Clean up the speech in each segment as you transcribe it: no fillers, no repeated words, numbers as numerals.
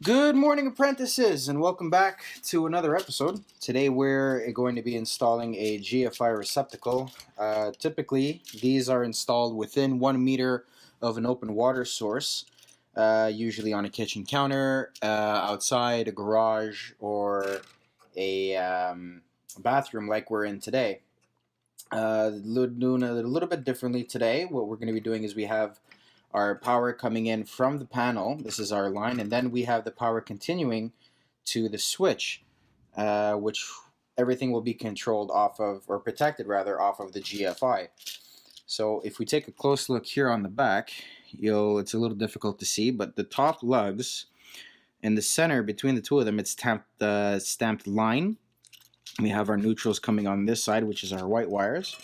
Good morning, apprentices, and welcome back to another episode. Today we're going to be installing a GFI receptacle. Typically, these are installed within 1 meter of an open water source, usually on a kitchen counter, outside a garage, or a bathroom like we're in today. Doing it a little bit differently today. What we're going to be doing is we have our power coming in from the panel. This is our line, and then we have the power continuing to the switch, which everything will be controlled off of, or protected rather, off of the GFI. So if we take a close look here on the back, it's a little difficult to see, but the top lugs in the center between the two of them, it's stamped line. We have our neutrals coming on this side, which is our white wires.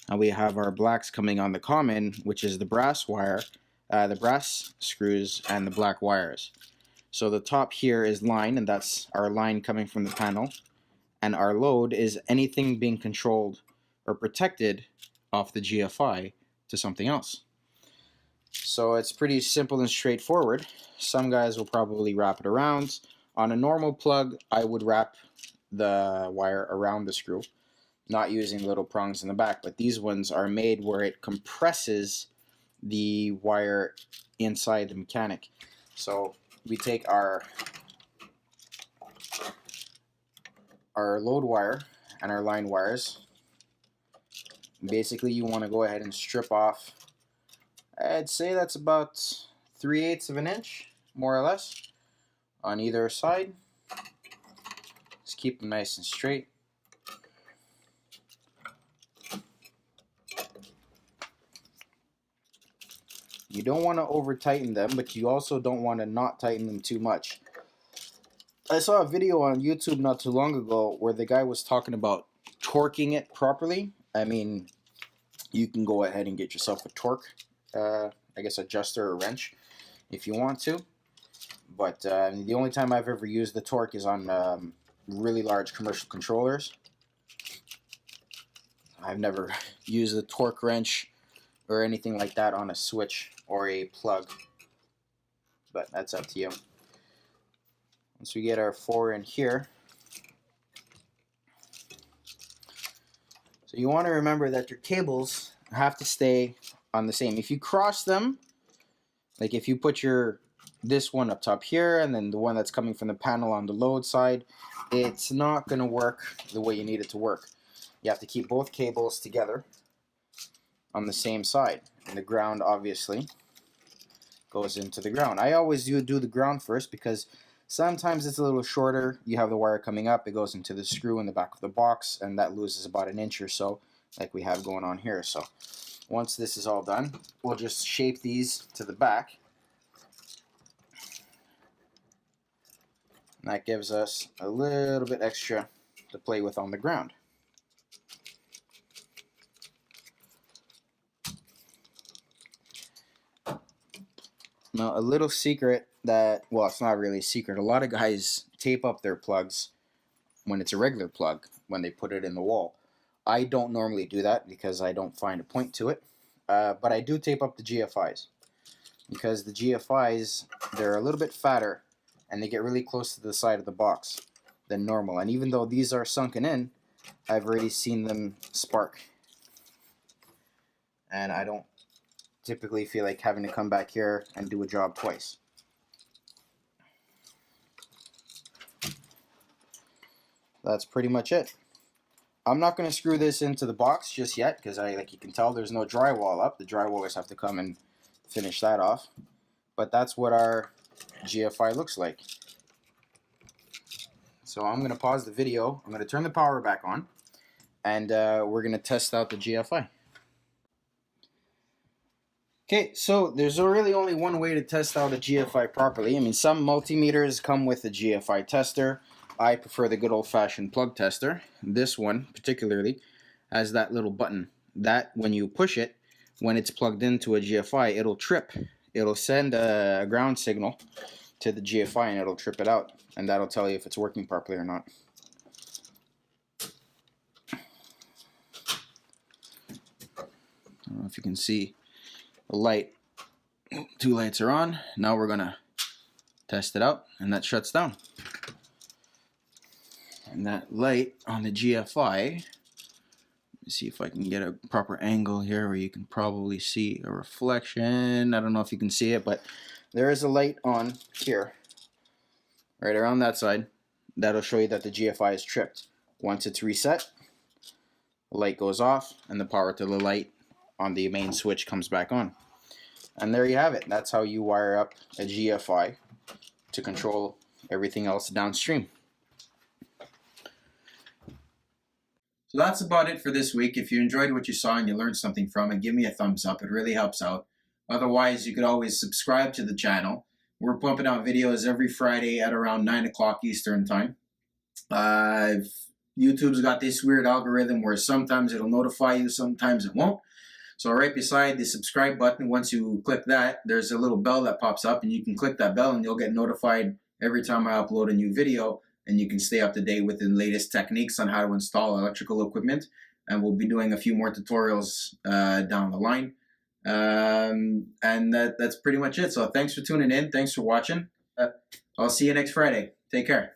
And we have our blacks coming on the common, which is the brass wire, the brass screws, and the black wires. So the top here is line, and that's our line coming from the panel. And our load is anything being controlled or protected off the GFI to something else. So it's pretty simple and straightforward. Some guys will probably wrap it around. On a normal plug, I would wrap the wire around the screw, not using little prongs in the back, but these ones are made where it compresses the wire inside the mechanic. So we take our load wire and our line wires. Basically, you want to go ahead and strip off, I'd say that's about 3/8 of an inch, more or less, on either side. Just keep them nice and straight. You don't want to over tighten them, but you also don't want to not tighten them too much. I saw a video on YouTube not too long ago where the guy was talking about torquing it properly. I mean, you can go ahead and get yourself a torque, I guess adjuster or wrench if you want to. But the only time I've ever used the torque is on really large commercial controllers. I've never used a torque wrench or anything like that on a switch or a plug, but that's up to you. Once we get our 4 in here, so you want to remember that your cables have to stay on the same. If you cross them, like if you put this one up top here and then the one that's coming from the panel on the load side, it's not going to work the way you need it to work. You have to keep both cables together on the same side, and the ground obviously goes into the ground. I always do the ground first because sometimes it's a little shorter. You have the wire coming up, it goes into the screw in the back of the box, and that loses about an inch or so, like we have going on here. So once this is all done, we'll just shape these to the back. And that gives us a little bit extra to play with on the ground. Now, a little secret that, well, it's not really a secret. A lot of guys tape up their plugs when it's a regular plug, when they put it in the wall. I don't normally do that because I don't find a point to it. But I do tape up the GFIs because the GFIs, they're a little bit fatter and they get really close to the side of the box than normal. And even though these are sunken in, I've already seen them spark. And I don't typically feel like having to come back here and do a job twice. That's pretty much it. I'm not going to screw this into the box just yet because like you can tell, there's no drywall up. The drywallers have to come and finish that off. But that's what our GFI looks like. So I'm going to pause the video. I'm going to turn the power back on, and we're going to test out the GFI. Okay, so there's really only one way to test out a GFI properly. I mean, some multimeters come with a GFI tester. I prefer the good old-fashioned plug tester. This one, particularly, has that little button. That, when you push it, when it's plugged into a GFI, it'll trip. It'll send a ground signal to the GFI, and it'll trip it out. And that'll tell you if it's working properly or not. I don't know if you can see the light. 2 lights are on. Now we're gonna test it out, and that shuts down. And that light on the GFI, let me see if I can get a proper angle here where you can probably see a reflection. I don't know if you can see it, but there is a light on here, right around that side. That'll show you that the GFI is tripped. Once it's reset, the light goes off and the power to the light on the main switch comes back on. And there you have it. That's how you wire up a GFI to control everything else downstream. So that's about it for this week. If you enjoyed what you saw and you learned something from it, give me a thumbs up. It really helps out. Otherwise, you could always subscribe to the channel. We're pumping out videos every Friday at around 9 o'clock Eastern time. YouTube's got this weird algorithm where sometimes it'll notify you, sometimes it won't. So right beside the subscribe button, once you click that, there's a little bell that pops up, and you can click that bell and you'll get notified every time I upload a new video, and you can stay up to date with the latest techniques on how to install electrical equipment. And we'll be doing a few more tutorials down the line. And that's pretty much it. So thanks for tuning in. Thanks for watching. I'll see you next Friday. Take care.